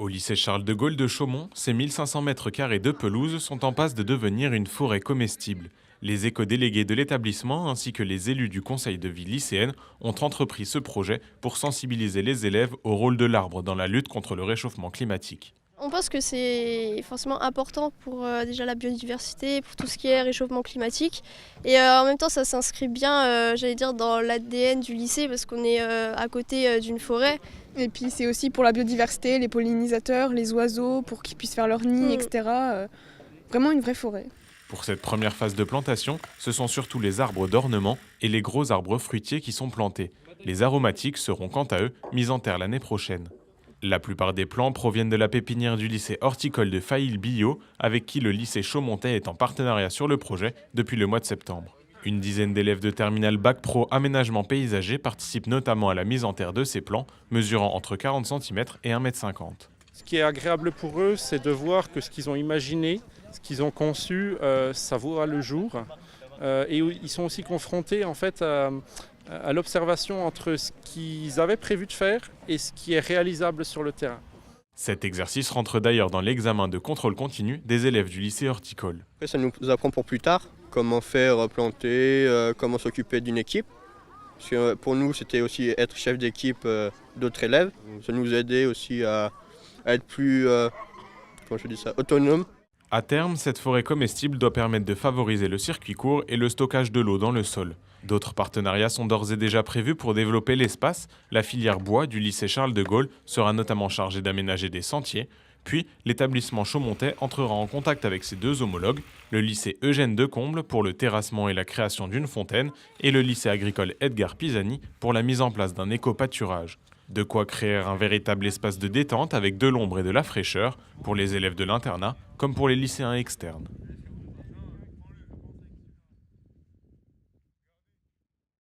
Au lycée Charles de Gaulle de Chaumont, ces 1500 mètres carrés de pelouse sont en passe de devenir une forêt comestible. Les éco-délégués de l'établissement ainsi que les élus du conseil de vie lycéenne ont entrepris ce projet pour sensibiliser les élèves au rôle de l'arbre dans la lutte contre le réchauffement climatique. On pense que c'est forcément important pour déjà la biodiversité, pour tout ce qui est réchauffement climatique. Et en même temps, ça s'inscrit bien, j'allais dire, dans l'ADN du lycée parce qu'on est à côté d'une forêt. Et puis c'est aussi pour la biodiversité, les pollinisateurs, les oiseaux, pour qu'ils puissent faire leur nid, etc. Vraiment une vraie forêt. Pour cette première phase de plantation, ce sont surtout les arbres d'ornement et les gros arbres fruitiers qui sont plantés. Les aromatiques seront quant à eux mis en terre l'année prochaine. La plupart des plants proviennent de la pépinière du lycée horticole de Faïl-Billot, avec qui le lycée Chaumontais est en partenariat sur le projet depuis le mois de septembre. Une dizaine d'élèves de terminale Bac Pro Aménagement Paysager participent notamment à la mise en terre de ces plants, mesurant entre 40 cm et 1,50 m. Ce qui est agréable pour eux, c'est de voir que ce qu'ils ont imaginé, ce qu'ils ont conçu, ça voit le jour. Et ils sont aussi confrontés en fait à l'observation entre ce qu'ils avaient prévu de faire et ce qui est réalisable sur le terrain. Cet exercice rentre d'ailleurs dans l'examen de contrôle continu des élèves du lycée horticole. Ça nous apprend pour plus tard comment faire planter, comment s'occuper d'une équipe. Parce que pour nous, c'était aussi être chef d'équipe d'autres élèves. Ça nous aidait aussi à être plus autonome. À terme, cette forêt comestible doit permettre de favoriser le circuit court et le stockage de l'eau dans le sol. D'autres partenariats sont d'ores et déjà prévus pour développer l'espace. La filière bois du lycée Charles de Gaulle sera notamment chargée d'aménager des sentiers. Puis, l'établissement chaumontais entrera en contact avec ses deux homologues, le lycée Eugène Decomble pour le terrassement et la création d'une fontaine et le lycée agricole Edgar Pisani pour la mise en place d'un éco-pâturage. De quoi créer un véritable espace de détente avec de l'ombre et de la fraîcheur pour les élèves de l'internat comme pour les lycéens externes.